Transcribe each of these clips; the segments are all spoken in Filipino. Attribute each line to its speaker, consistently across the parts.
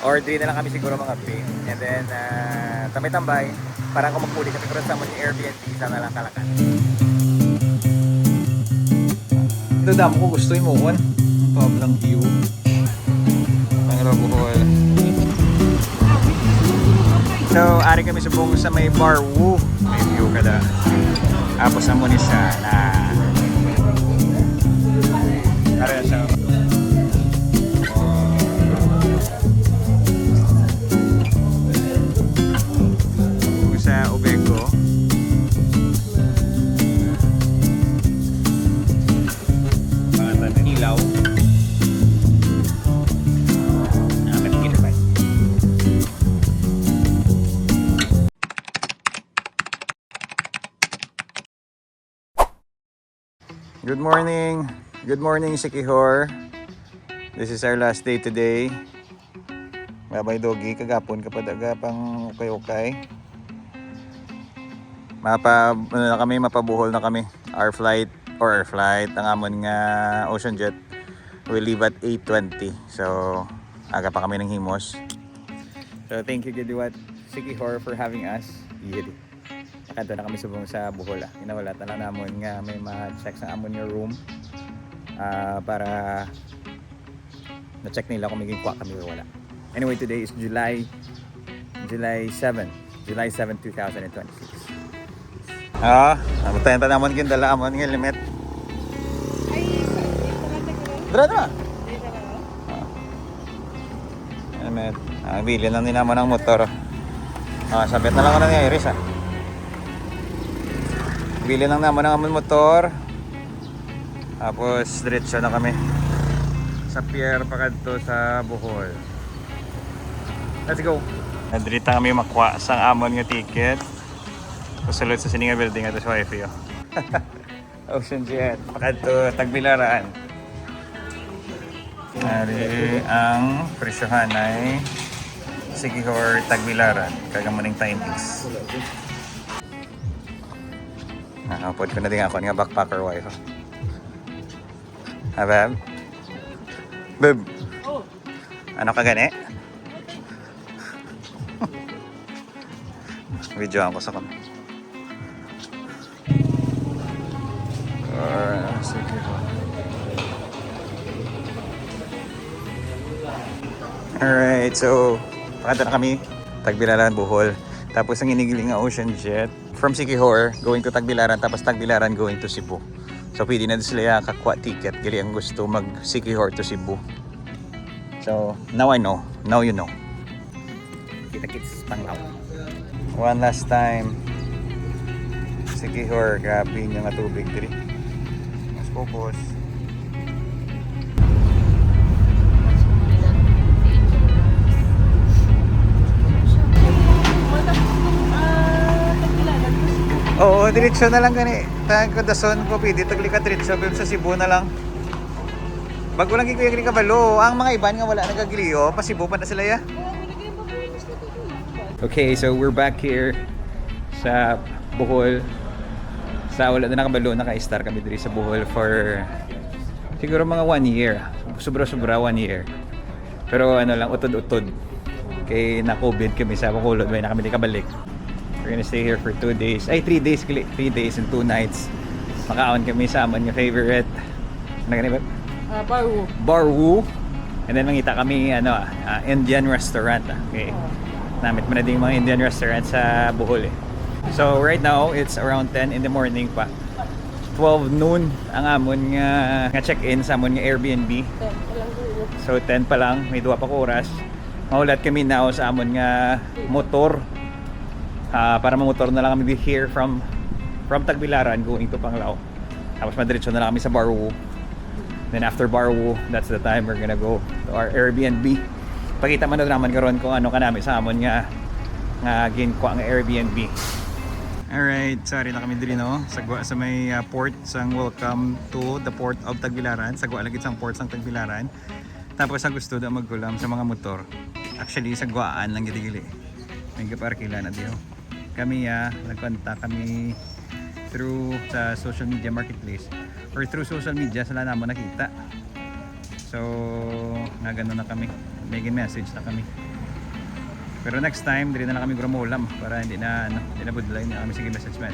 Speaker 1: or 3 na lang kami siguro mga pay. And then tambay-tambay para kung magpuli kami pero sa mga Airbnb sana lang Kalakan. Ito damo ko gusto mo kon. Pablang view. Ang Bohol. So, ari kami subong sa may Barwu. May view kada. Tapos na muna siya na ari siya. Sa Obeko. Pangalan ng ilaw. Good morning. Good morning, Sikihor. This is our last day today. Babay Dogi, kagapon kapag agapang okay. Mapabuhol na kami. Our flight, ang amon nga Ocean Jet will leave at 8:20. So, aga pa kami ng himos. So, thank you Gidiwat Sikihor for having us. Gidi. Nakanto na kami subong sa Bohol. Inawala na lang namon nga may ma-check sa amon your room. Para na-check nila kung maging kwa kami o wala. Anyway, today is July 7, 2026. Namutayan pa naman yung dala amon ng limit. Dala na. Limit. Bili na din naman ng motor. Sabit na lang ako ng iris Bili lang naman ng amon motor. Tapos diretso na kami sa pier pakadto sa Bohol. Let's go. Nadrita kami makuha sa amon nga ticket. Pasulod sa sininga building at sa wifi. Ocean Jet pakadto Tagbilaran. Ari ang presyohan ay Sikihor Tagbilaran kagamuning timings. Nakapod ko na din ako nga backpacker wife. Beb? Beb? Ano ka gani? Video ako sa kami. Sige po. Alright, so pakanta na kami Tagbilaran, Bohol. Tapos ang inigiling nga Ocean Jet from Sikihor going to Tagbilaran, tapos Tagbilaran going to Cebu. So pwede na sila kakwa ticket gali ang gusto mag Sikihor to Cebu. So now I know, now you know. Kita-kits Panglao. One last time Sikihor, grabe niya nga tubig diri. Mas focus. Oo, diretso na lang gani. Tag dason ko pwede taglikat diretso sa Cebu na lang. Bago lang kikuya ka balo, ang mga iban nga wala nagagiliyo, pa Cebu pa na sila ya. Okay, so we're back here sa Bohol. Sa wala na nakabalo, naka-star kami diri sa Bohol for siguro mga 1 year. Sobra-sobra 1 year. Pero ano lang, utod-utod. Kay na-COVID kami sa Bacolod, may na kami kabalik. We're gonna stay here for 2 days. Ay, 3 days. 3 days and 2 nights. Makaon kami sa amon yung favorite. Ano ganun ba? Barwu. And then mangita kami Indian restaurant. Okay. Namit mo na din mga Indian restaurant sa Bohol eh. So right now, it's around 10 in the morning pa. 12 noon ang amon nga check-in sa amon nga Airbnb. So 10 pa lang, may 2 pa ko oras. Mahulat kami now sa amon nga motor. Para mamotor na lang kami here from Tagbilaran going to Panglao. Tapos madiretso na lang kami sa Barwu. Then after Barwu, that's the time we're gonna go to our Airbnb. Pakita man naman karon kung ano kanami sa amon nga ginkuha nga Airbnb. Alright, sorry na kami diri no. Sagwa sa may port sang welcome to the port of Tagbilaran. Sagwa lagi sang port sang Tagbilaran. Tapos ang gusto daw magkulam sa mga motor. Actually sagwaan lang gidi-gili. May kaparkila na diyo. Kami nagkontak kami through sa social media marketplace or through social media sala namo nakita. So nga ganoon na kami. May message na kami. Pero next time, dili na lang kami gramulam para hindi na budlay na kami sige message pa.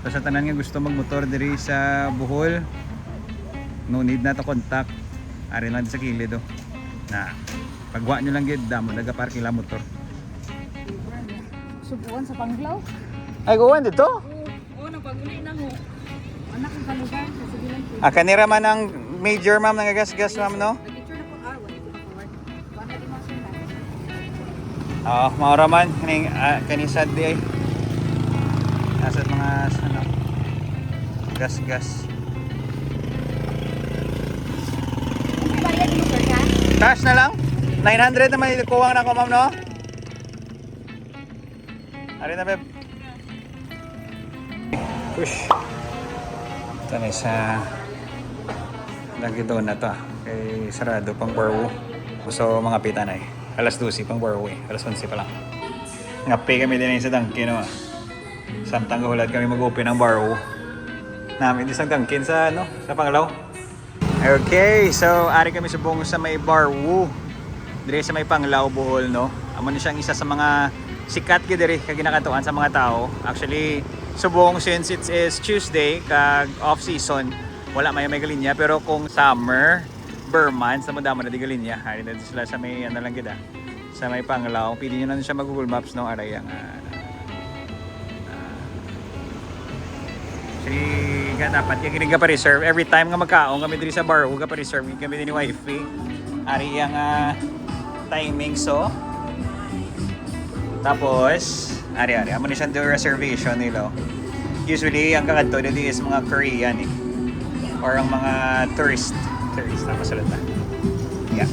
Speaker 1: So sa tanan nga gusto magmotor diri sa Bohol, no need na to contact. Ari lang sa kilid na pagwa nyo lang gid damo nagaparking la motor.
Speaker 2: Subukan sa Panglaw.
Speaker 1: Ay guwan dito.
Speaker 2: Oo, napaguli na mo. Anak ang kalugar sa sibilan ko.
Speaker 1: Kanira man ang major ma'am nagagas-gas ma'am no.
Speaker 2: Nag-picture na ko wala ko forward. Baka di mo sila.
Speaker 1: Maura man kani sad di ay. Nasa mga ano gas-gas.
Speaker 2: Bayad mo sir ka?
Speaker 1: Cash na lang. 900 na may kuwang na ko ma'am no. Ari na beb. Push. Ito na sa lagi doon na to. Kay sarado pang barwo. So mga pita na Alas 12 pang barwo Alas 11 pa lang. Ngapi kami din sa Dunkin no. Samtang gahulad kami mag-open ng barwo. Namin isang Dunkin sa sa Panglao. Okay, so ari kami subong sa may barwo. Dire sa may Panglao Bohol no. Amo ni siyang isa sa mga sikat gid diri kag ginakatuan sa mga tao. Actually, subong since it is Tuesday kag off season, wala may galinya pero kung summer, Burman sa madamo na di galinya. Hari na sila sa may lang gid sa may Panglao. Pili niyo na siya mag Google Maps no aray ang Actually, dapat kaya kini pa reserve every time nga magkaon kami diri sa bar, uga pa reserve kami din ni wifi. Ari ang timing so. Tapos, ari amo ni siyang do reservation nila. Usually ang kakadto dito is mga Korean or ang mga tourist na masalita. Yeah.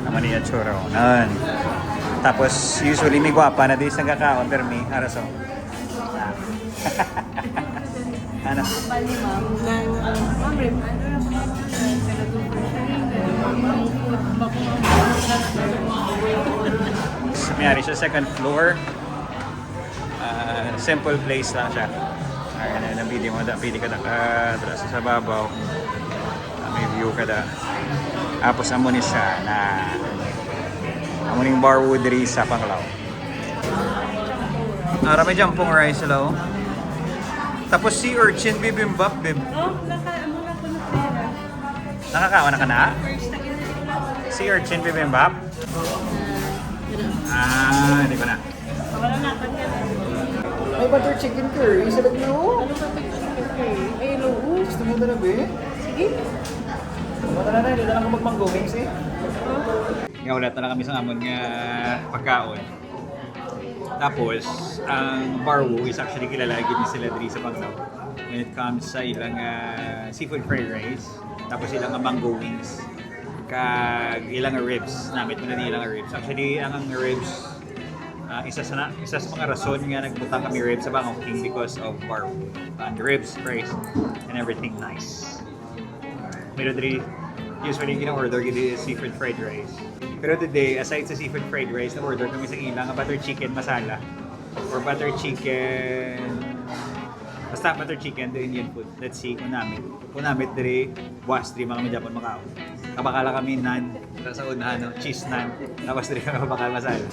Speaker 1: Amo niya choro. Nan. Tapos usually may gwapa na di sa kakaon pero may araso. Ano?
Speaker 2: Bali ma'am, ma'am rin,
Speaker 1: Mayari siya second floor. Simple place lang siya. Ayan, nabili mo da, pili ka na atras sa babaw. May view ka da. Tapos amo ni siya na amo ning barwood diri sa Panglao. May jampong rice hello. Tapos si urchin bibimbap bib.
Speaker 2: Oh, ano na po na pera.
Speaker 1: Nakakawa na ka na? Si urchin bibimbap? Hindi ko na.
Speaker 2: Wala na pa niya.
Speaker 1: May butter chicken curry, sarap na
Speaker 2: Ano ba ito chicken curry?
Speaker 1: Ay, hello. Gusto mo na ba
Speaker 2: Sige.
Speaker 1: Mata na hindi na lang ako mag-mango wings Ulat na lang kami sa amon nga pagkaon. Tapos, ang Barwo is actually kilala gid ni sila diri sa Panglao. When it comes sa ilang seafood fried rice, tapos ilang mango wings, kag ilang ribs. Namit mo na ilang ribs. Actually, ang ribs, isa sa mga rason nga nagbutang kami ribs sa Bangkok King because of Barwo. And the ribs, rice, and everything nice. Pero diri, usually gina-order gid seafood fried rice. Pero today, aside sa seafood fried rice, na-order kami sa ilang butter chicken masala or butter chicken basta butter chicken to Indian food. Let's see kung namit diri buwas diri mga Japon Macau. Kabakala kami nan sa unahan cheese nan tapos diri kami bakal masala.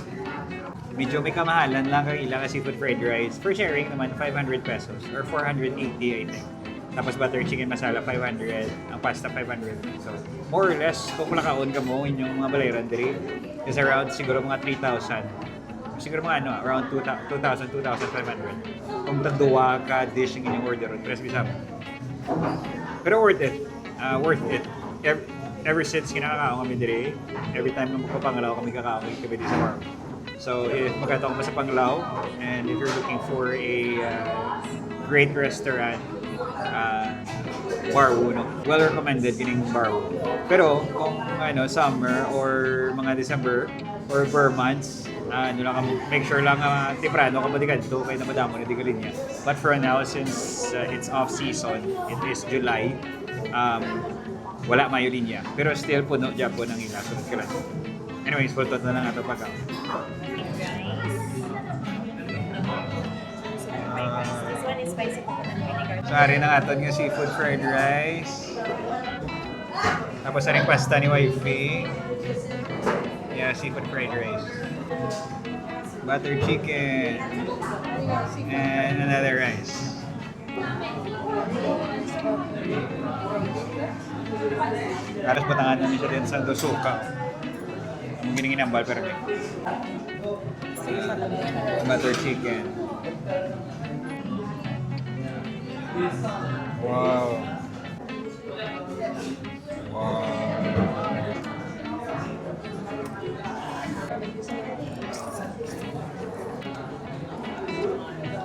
Speaker 1: Medyo may kamahalan lang kay ilang seafood fried rice. For sharing naman 500 pesos or 480 I think. Tapos butter chicken masala 500, ang pasta 500. So, more or less, kung kulakaon ka mo inyong mga balayran diri, is around siguro mga 3,000. Siguro mga around 2,000, 2,500. Kung tanduwa ka dish yung inyong order, press bisa mo. Pero worth it. Ever since kinakakaon kami diri, every time na magpapangalaw kami kakaon kami diri sa farm. So, if magkataon ka sa Panglao, and if you're looking for a great restaurant, Barwo, no? Well recommended kining Barwo. Pero kung summer or mga December or Burr months, make sure lang temprano ka madigadto kay na madamo na digalinya. But for now, since it's off season, it is July, wala mayo linya. Pero still puno Japon ang ila sunod ka lang. Anyways, pultot na lang ato pagka.
Speaker 2: This one is spicy coconut vinegar.
Speaker 1: So, ari na aton nga seafood fried rice. Tapos aring pasta ni wifey. Yeah, seafood fried rice. Butter chicken. And another rice. Halos batangan namin siya din sa Dosuka. Ang gininginambal pero may. Butter chicken. Wow.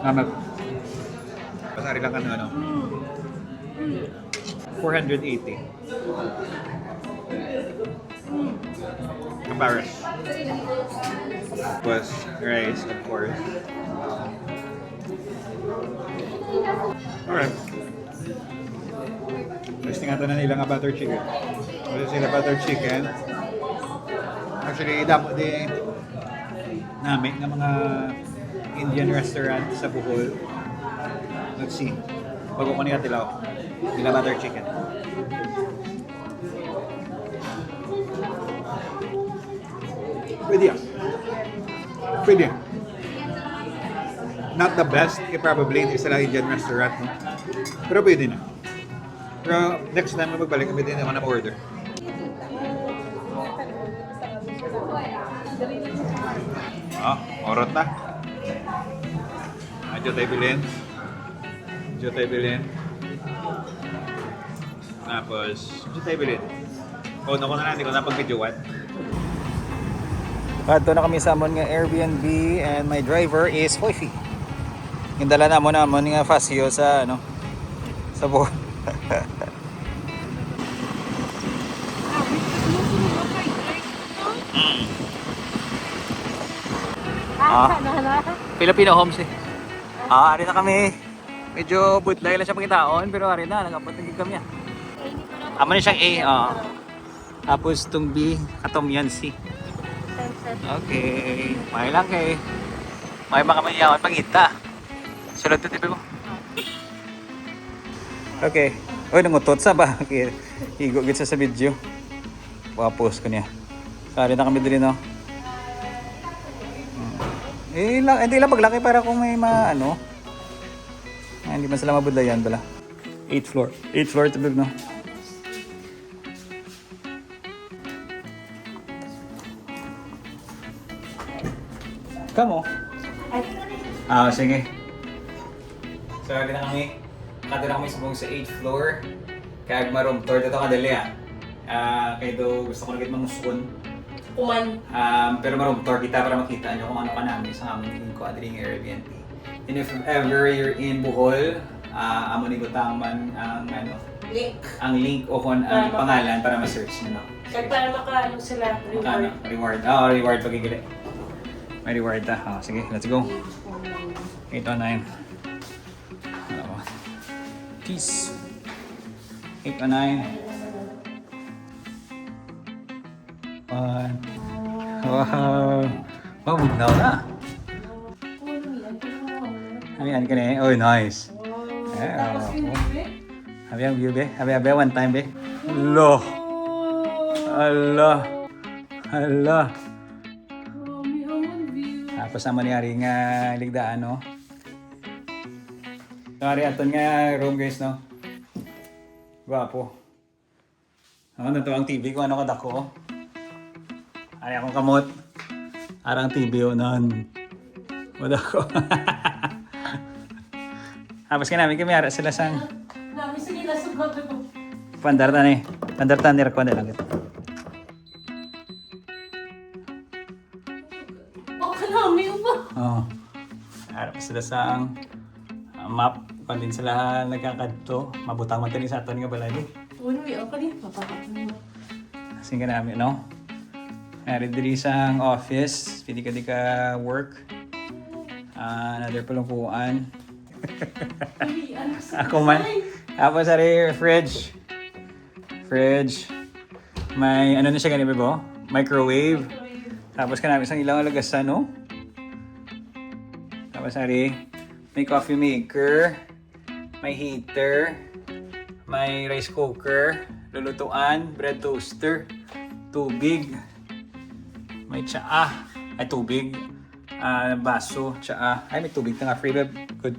Speaker 1: Amat. Pasari lang ano. 480. Embarrass. Was rice, of course. Alright. Gusto nga ito na nila nga butter chicken. Gusto sila butter chicken. Actually, dapat din namin ng mga Indian restaurant sa Bohol. Let's see. Bago ko niya tilaw. Nila butter chicken. Pwede yan. Pwede. Not the best, probably hindi sila Indian restaurant, no? Pero pwede na. Pero next time na magbalik, pwede naman na order. Orot na. Medyo tayo bilhin. Tapos, medyo tayo bilhin. Naku na lang, hindi ko napag-videoan. Ito na kami sa amon nga Airbnb and my driver is Foifi. Yung dala na mo nga Fasio sa sa Bohol. Filipino homes eh. Ari na kami. Medyo budlay lang siya pagkitaon pero ari na nagapatigig kami. Amo na siyang A. Tapos itong B, katong yan C. Okay. May lang kay. May mga mayawan pangita. Sulod to tipe mo. Okay. Oy, nangutot sa ba? Okay. Higo gid sa video. Post ko niya. Sari na kami diri no. Hindi lang paglaki para kung may hindi man sila mabudlayan bala. 8th floor. 8th floor tubig no. Kamo? Sige. So, na kami. Kato na kami sa 8th floor. Kaya room tour dito kadali kaya do gusto ko na manguskon.
Speaker 2: Kuman.
Speaker 1: Pero room tour kita para makita nyo kung ano ka namin sa aming quadring Airbnb. And if ever you're in Bohol, amo ni butang man
Speaker 2: Link.
Speaker 1: ang link o kung ang pangalan para ma-search nyo.
Speaker 2: Kaya para makaano sila, reward.
Speaker 1: Reward. Reward pagigili. May reward ta. Sige, let's go. 809. Peace. 809. Wow. Bugnaw na. Ayan ka na eh. Oh, nice. Habi ang view be? Habi one time be? Lo. Allah. Tapos naman niyari nga ligdaan, no? Nari aton nga room, guys, no? Gwapo. Nandito ang TV ko, ano kadako? Ay, akong kamot. Arang TV o nun. Wadako. Tapos ka namin kami, ara sila sang...
Speaker 2: Namin sige na sugot ko.
Speaker 1: Pandartan eh. Pandartan ni Rakwanda lang. Harap sila sa map. Kung din sila nagkakadto, mabutang man sa aton nga balay.
Speaker 2: Uy, ako din.
Speaker 1: Kasi nga namin, no? Hari diri sa office. Pwede ka work. Another palungkuan. Ako man. Tapos hari fridge. May ano na siya ganito ba? Microwave. Tapos ka namin isang ilang lagasan, no? Tapos hari, may coffee maker, may heater, may rice cooker, lulutuan, bread toaster, tubig, May tsaa. Ay, tubig. Baso. Tsaa. Ay, may tubig na nga. Free web. Good.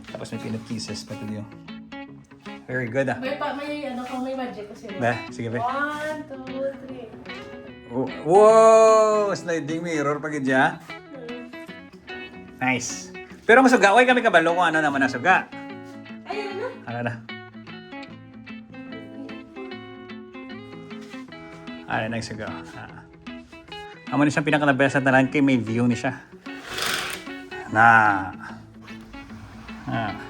Speaker 1: Tapos may peanut pieces. Pati yun. Very good ah.
Speaker 2: May ano kung may magic kasi.
Speaker 1: Ba, sige ba.
Speaker 2: 1, 2, 3.
Speaker 1: Wow! Sliding mirror pag dyan. Nice. Pero masuga. Huwag kami kabalo kung ano naman nasuga.
Speaker 2: Ayun na.
Speaker 1: Ano na? Ano na suga. Amo na siyang pinaka-best na tanan kay may view ni siya.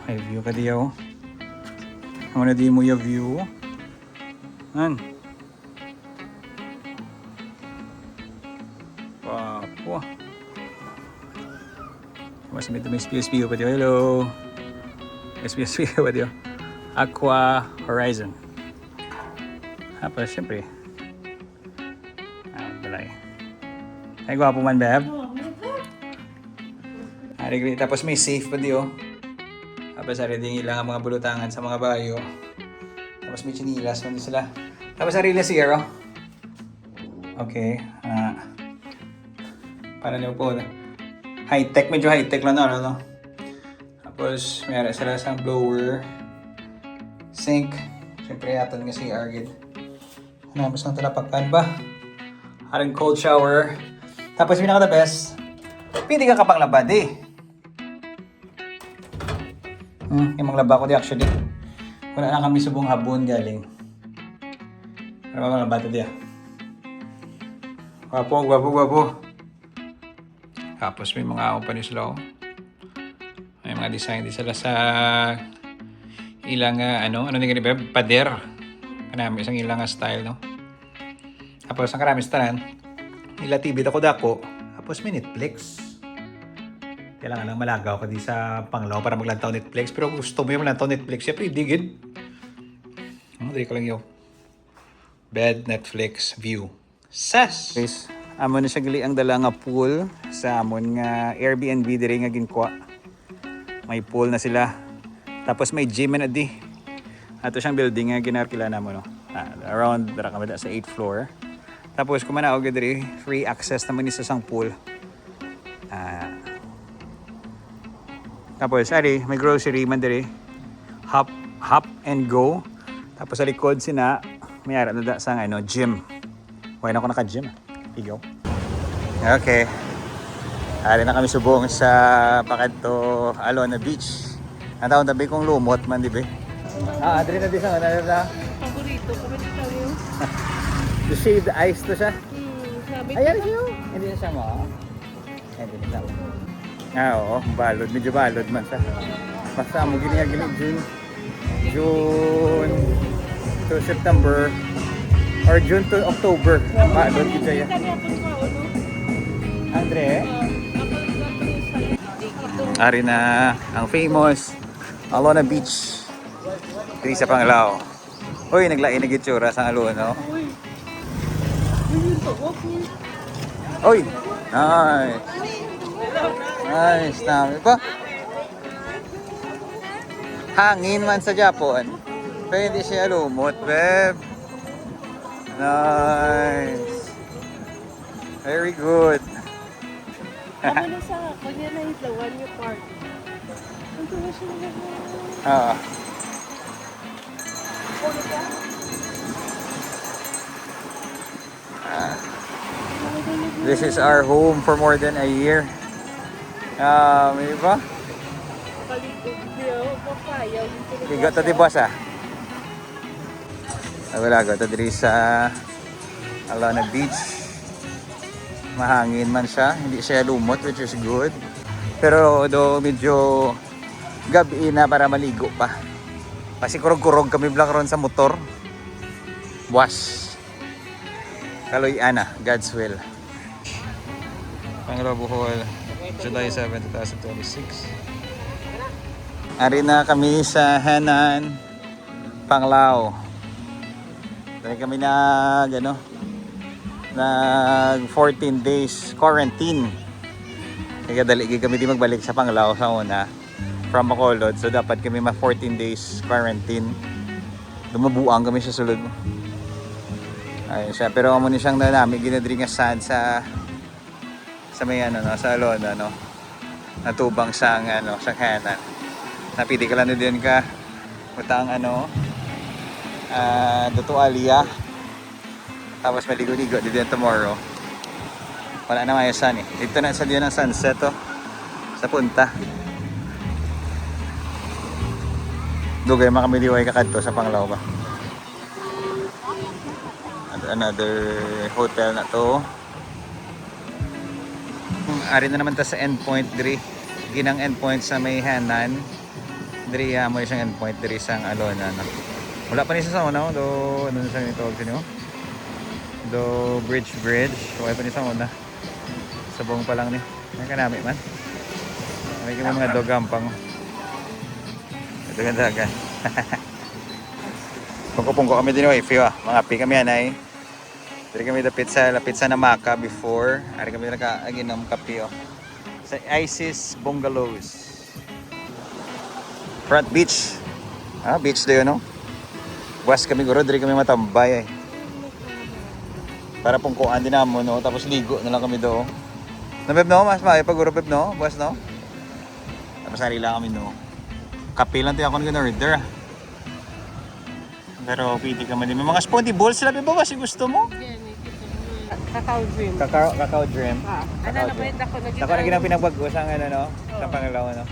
Speaker 1: May view ka diyo. Amo na di mo yung view. Papo. Mas may SPSP pa diyo. Hello. SPSP pa diyo. Aqua Horizon. Tapos syempre. Balay. Ay, gwapo man, Beb. Tapos may safe pa diyo. Tapos ari din ilang mga bulutangan sa mga bayo. Tapos may chinilas man sila. Tapos ari na zero. Okay. Para niyo po. High-tech. Medyo high-tech lang no? Tapos meron sila sa blower. Sink. Siyempre yatan nga si Argid. Mas ng talapakan ba? Haring cold shower. Tapos pinaka the best. Pwede ka kapang labad eh. Yung mga laba ko di actually. Wala na kami subong habon galing. Pero mga laba di ah. Gwapo. Tapos may mga ako pa ni sila. May mga design di sila sa ilang ano ni ganito pader. Kanami isang ilang style no. Tapos ang karami staran ila TV ako dako. Tapos may Netflix. Kailangan lang malagaw ka di sa panglaw para maglantaw Netflix. Pero kung gusto mo yung maglantaw Netflix, syempre digid. Dali ko lang yung bed, Netflix, view. Sas! Guys, amon na siya gali ang dala nga pool sa amon nga Airbnb diri nga ginkuha. May pool na sila. Tapos may gym na di. Ato siyang building nga ginarkila na mo no. Around dara kami sa 8th floor. Tapos kung manaog diri, free access naman isa sang pool. Tapos ari, may grocery man diri. Hop and go. Tapos sa likod sina may ara na sang gym. Why na ako naka-gym? Igo. Okay. Ari na kami subong sa Pakadto Alona Beach. Ang taon tabi kong lumot man di ba? Adri na di sa na.
Speaker 2: Paborito ko rin yun.
Speaker 1: The shaved ice to siya.
Speaker 2: Sabi ko.
Speaker 1: Ayan siya. Hindi na siya mo. Hindi na siya. Oo, balod. Medyo balod man siya. Basta mo gini June to September or June to October. Balod kita yan. Andre? Ari na ang famous Alona Beach. Dito sa Panglao. Uy, naglain na gitsura sa Alona. Uy! Nice! Nice! Dami pa. Hangin man sa Japon. Pero hindi siya lumot, beb. Nice! Very good.
Speaker 2: Ano na sa kunya na hitlawan yung park. Ang tuwa siya
Speaker 1: Ah. This is our home for more than a year. May ba?
Speaker 2: Kaligog niya, papayaw.
Speaker 1: Higot na di boss ah. Wala ko ito diri sa Alona Beach. Mahangin man siya, hindi siya lumot which is good. Pero do medyo gabi na para maligo pa. Kasi kurog-kurog kami lang ron sa motor. Buwas. Kaloy Ana, God's will. Panglao Bohol, July 7, 2026. Ari na kami sa Henan, Panglao. Dali kami nag 14 days quarantine. Kaya dali kami di magbalik sa Panglao sa una from Bacolod. So dapat kami 14 days quarantine. Dumabuang kami sa sulod. Ayun siya, pero amo ni siyang namin ginadri nga sand sa may ano no, sa lona no. Natubang sang ano, sa kanan. Napili ka lang din ka utang ano Dutualia. Tapos maligo-ligo din tomorrow. Wala na nga yung sun eh. Dito na sa diyan ang sunset oh. Sa punta. Dugay makamiliway ka kadto sa Panglao ba. Another hotel na to. Ari na naman ta sa endpoint diri. Ginang endpoint sa may Hanan. Diri mo isang endpoint diri sang Alona no. Wala pa ni sa una do ano sa nito og sino? Do bridge. Wala pa ni sa una. Sabong pa lang ni. Ay kanami man. May mga dogampang. Dagan-dagan. Pungko-pungko kami din wifi mga pi kami anay. Diri kami lapit sa Namaka before. Ari kami naka-aginom kape sa Isis Bungalows. Front beach. Beach dayo no. Buwas kami guro diri kami matambay ay. Para pungkuan din namo no, tapos ligo na lang kami do. Na beb no, mas maayo pag guro beb no, buwas no. Tapos ari lang kami no. Kape lang tayo ako nag-order. Pero pwede ka man din. May mga spondy balls sila ba kasi gusto mo?
Speaker 2: Kakao dream.
Speaker 1: Kakao dream.
Speaker 2: Ano na ba yun?
Speaker 1: Ako na ginang pinagbago sa ano no? Sa Panglao no?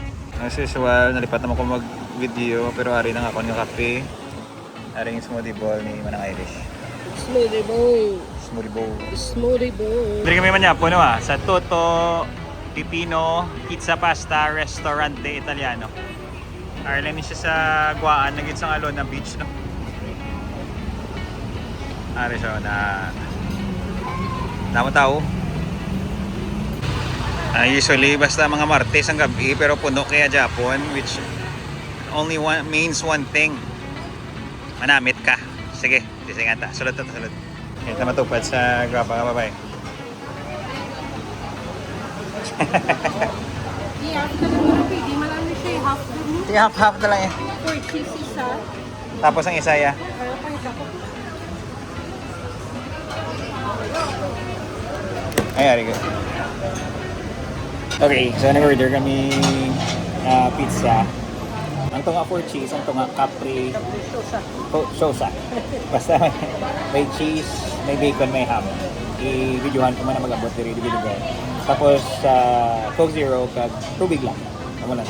Speaker 1: As usual, nalipat naman ko mag-video pero ari na nga ako ng kape. Ari yung smoothie bowl ni Manang Irish.
Speaker 2: Smoothie bowl.
Speaker 1: Smoothie bowl. Dili kami man yapo no sa Toto Pipino Pizza Pasta Restaurante Italiano. Arlen siya sa Guaan, nagit sa Alona Beach no. Ari siya na tao. Usually basta mga Martes ang gabi pero puno kaya Japon which only means one thing. Manamit ka. Sige, tisingan ta. Sulod. Ito matupad sa grapa ka babay.
Speaker 2: Di malami siya half.
Speaker 1: Half na lang eh.
Speaker 2: 4 cheese isa.
Speaker 1: Tapos ang isa ya.
Speaker 2: Kaya pa isa ko.
Speaker 1: Ay, very good. Okay, so nag-order kami pizza. Ang tunga 4 cheese, ang tunga Capri Sosa. Basta may cheese, may bacon, may ham. I-videohan ko man na mag-abot diri dito. Tapos Coke Zero kag tubig lang. Amo lang.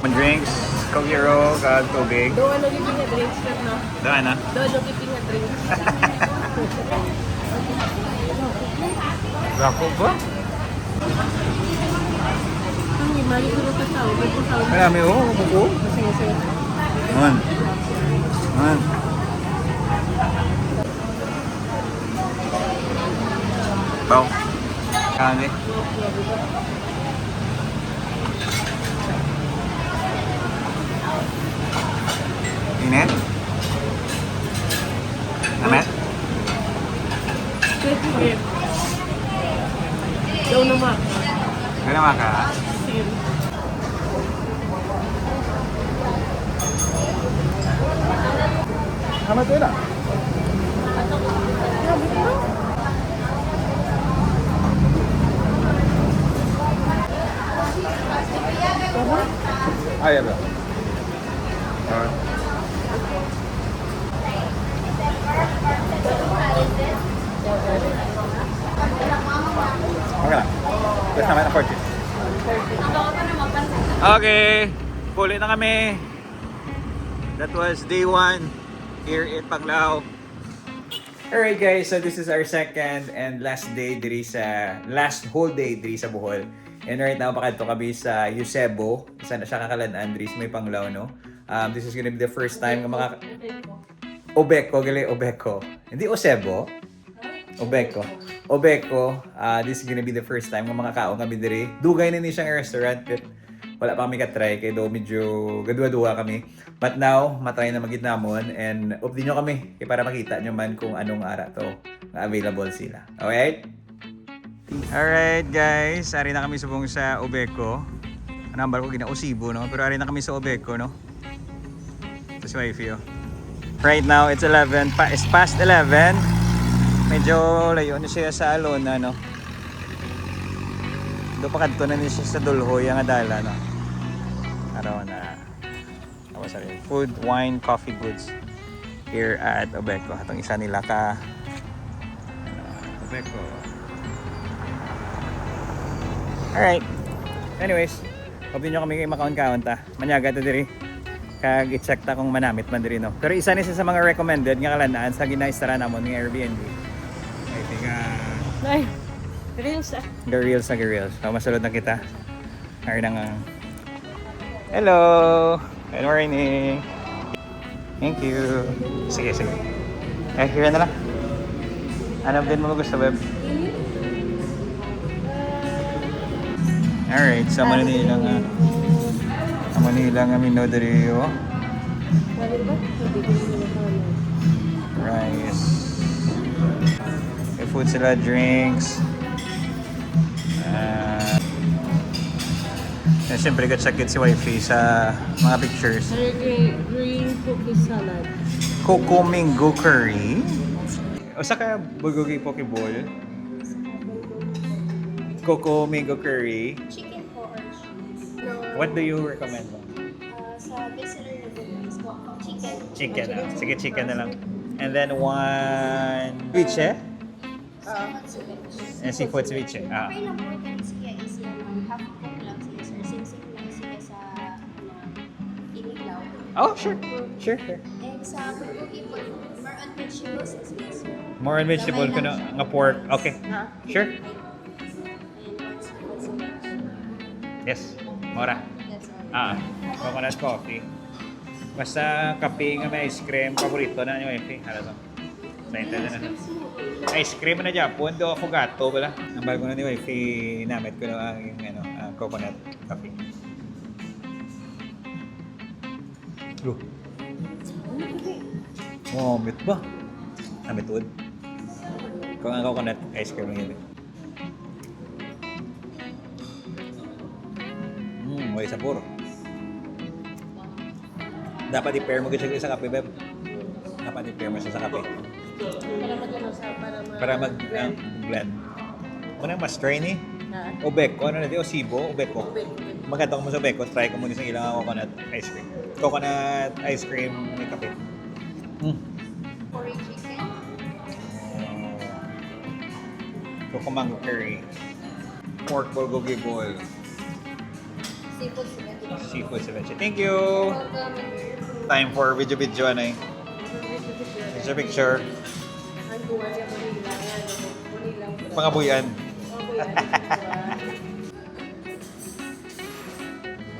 Speaker 1: Man drinks, Coke Zero kag tubig.
Speaker 2: Doon ang giping nga drinks na.
Speaker 1: Doon na.
Speaker 2: Doon ang giping nga drinks.
Speaker 1: Rako ba?
Speaker 2: Ang mali ko na tao.
Speaker 1: Marami buko.
Speaker 2: Sige.
Speaker 1: Man. Bau. Kami. Ini. Amet.
Speaker 2: Sige. Daw naman.
Speaker 1: Kaya maka.
Speaker 2: Sige.
Speaker 1: Sama tu lah. Ah ya bro. Okay lang. Basta naman ang 40. Okay. Puli na kami. That was day 1 here in Panglao. Alright guys, so this is our second and last day diri sa whole day diri sa Bohol. And right now pakadto kami sa Eusebio. Isa na siya kakalan-an diri sa may Panglao no. This is gonna be the first time nga Obeko. Hindi Eusebio. Obeko. This is gonna be the first time nga makakaon kami diri. Dugay na ni siyang restaurant but wala pa kami ka-try kay do medyo gadwa-dua kami. But now, matry na magitnamon and update nyo kami para makita nyo man kung anong ara to na available sila. Alright? Alright guys, ari na kami subong sa Obeko. Number ko Osibo no, pero ari na kami sa Obeko no. Ito si wifey oh. Right now it's 11, it's past 11. Medyo layo na siya sa Alona, no? Doon pa kadto na niya siya sa Dulhoy, ang adala, no? Araw na food, wine, coffee goods here at Obeco. Itong isa nila ka Obeco. Alright. Anyways, hope nyo kami kayo makaon-kaon ta. Manyaga ta diri. Kag i-check ta kung manamit man diri, no. Pero isa ni sa mga recommended nga kalanaan sa ginaistara namon ng Airbnb. I think
Speaker 2: Ay, reels ah.
Speaker 1: Reels. So, masulod na kita. Ayun nga. Hello! Good morning! Thank you! Sige. Here na lang. Hanap din mo gusto, web. Alright, sa Manila nga. Sa Manila nga minodrio. Rice. May food sila, drinks. Siyempre, check it si Wifey sa mga pictures.
Speaker 2: Green cookie salad.
Speaker 1: Coco Mingo Curry. O saka bulgogi poke bowl. Coco Mingo Curry.
Speaker 3: Chicken po or cheese? No.
Speaker 1: What do you recommend mo?
Speaker 3: Sa best-seller na is po, chicken.
Speaker 1: Chicken. Sige, chicken na lang. And then one ceviche. Seafood ceviche.
Speaker 3: Okay lang po ito siya is yung half cook lang siya sir. Sing-sing lang siya sa inilaw.
Speaker 1: Oh, sure.
Speaker 3: And sa bulgogi po, more on vegetables is yes sir.
Speaker 1: More on vegetable ko na nga pork. Okay. Sure.
Speaker 3: And what's
Speaker 1: Yes. Mora.
Speaker 3: that's all.
Speaker 1: Coconut coffee. Basta kape nga may ice cream. Paborito na nyo, Efe. Hala to. Excited na. Ice cream na Japon. Do ako gato bala. Ang bago na ni Efe. Namit ko na ang coconut coffee. Mamit ba? Namit wood. Kung ang coconut ice cream lang yun. May sabor. Dapat i-pair mo kasi sa kape, Beb. Dapat i-pair mo siya sa kape. Para mag-blend. Muna mas try ni Obeco, ano na di? Osibo, Obeco. Magkatong mo sa Obeco, try ko muna sa ilang coconut ice cream. Coconut ice cream may kape.
Speaker 3: Curry chicken.
Speaker 1: Coco mango curry. Pork bulgogi bowl.
Speaker 3: Seafood spaghetti.
Speaker 1: Seafood ceviche. Thank you!
Speaker 3: Welcome.
Speaker 1: Time for video ano eh. Picture. Pangabuyan.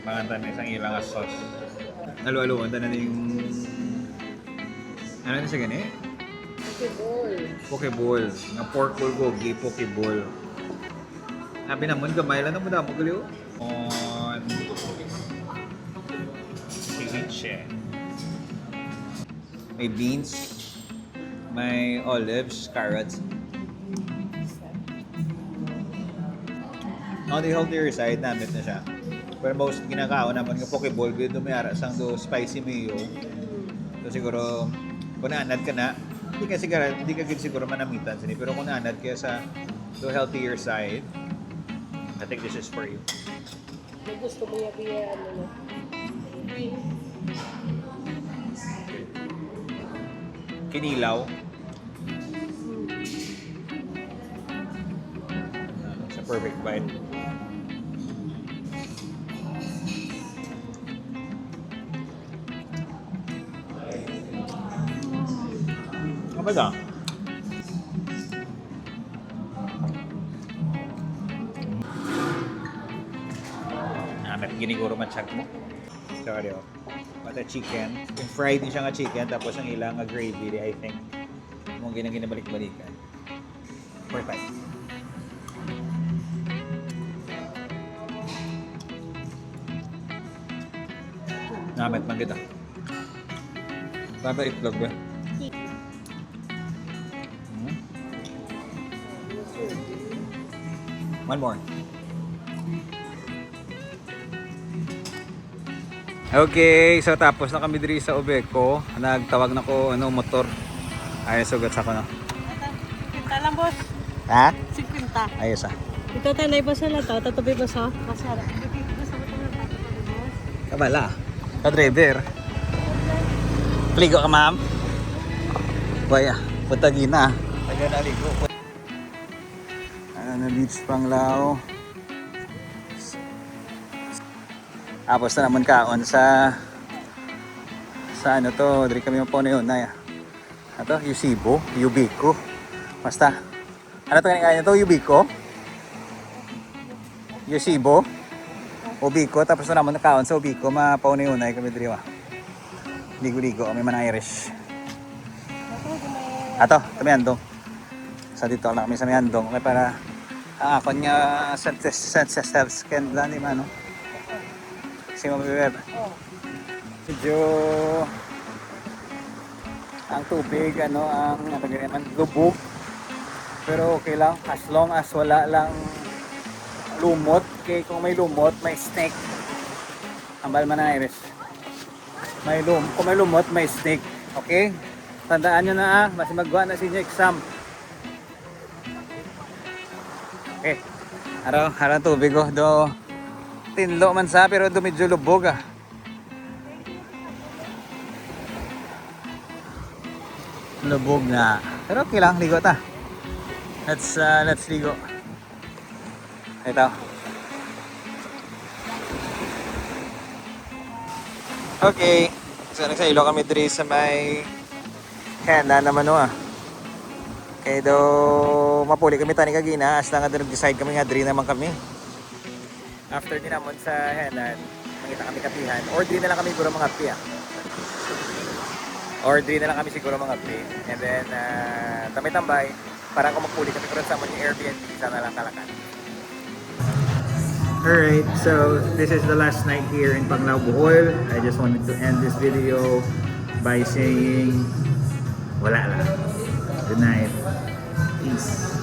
Speaker 1: Pangantan isang ilang sauce. Halo-halo, anda na yung... Ano na siya gani? Pokeball. Nga pork bulgogi, pokeball. Sabi naman, gamay lang na mo damo galiw. On... ceviche. May beans, may olives, carrots. On the healthier side, namit na siya. Pero most ginakaon naman ng pokeball, dito may ara sang do spicy mayo. So siguro, kung naanad ka na, hindi ka siguro manamitan sini. Pero kung naanad ka sa do healthier side, I think this is for you.
Speaker 2: Gusto mo yung ano.
Speaker 1: Kinilaw. It's a perfect bite. Apa dah? May giniguro matchag mo. So, ano, pata chicken. Yung fried din siya nga chicken, tapos ang ilang nga gravy, I think. Mong ginabalik-balikan. Perfect. Namet man kita. Baba itlog ba? One more. Okay, so tapos na kami diri sa Obeco. Nagtawag na ko motor. Ay sugat sa ko na.
Speaker 2: lang, boss.
Speaker 1: Ha?
Speaker 2: 50.
Speaker 1: Ayos ah.
Speaker 2: Ito tanay pa sila to. Tatabi pa sa. Masarap. Gusto mo ito ng tatabi, boss?
Speaker 1: Kabala. Ka-driver. Pligo ka, ma'am. Baya, putagi na. Taga naligo. Ano na beach Panglao. Tapos na naman kaon sa ano to, diri kami mapuno yun na. Ato, Yusibo, Yubiko. Basta. Ano to kanina to, Yubiko? Yusibo? Ubiko, tapos na naman nakaon sa Ubiko, mapauna yun ay kami diri wa. Ligo-ligo, kami man Irish. Ato, kami andong. Sa dito lang kami sa Miandong. Okay, para ako niya self-scan lang di man, no? Kasi mabibib. Medyo ang tubig, ano, ang naman lubog. Pero okay lang, as long as wala lang lumot. Okay, kung may lumot, may snake. Ambal man na Iris. Kung may lumot, may snake. Okay? Tandaan nyo na basta magwa na sa inyo exam. Okay. Harang tubig ko. Do, tinlo man sa, pero do medyo lubog ah. Lubog na. Pero okay lang, ligo ta. Let's ligo. Ito. Okay. So nagsailo kami diri sa may hena naman no ah. Kaya do mapuli kami tani kagina as lang nga nag-decide kami nga diri naman kami. After din naman sa hena, mangita kami kapihan. Or diri na lang kami siguro mga pi ah. Or diri na lang kami siguro mga pi. And then tambay-tambay para kung magpuli kami kung sa mga Airbnb sana lang Kalakan. Alright, so this is the last night here in Panglao, Bohol. I just wanted to end this video by saying wala lang. Good night. Peace.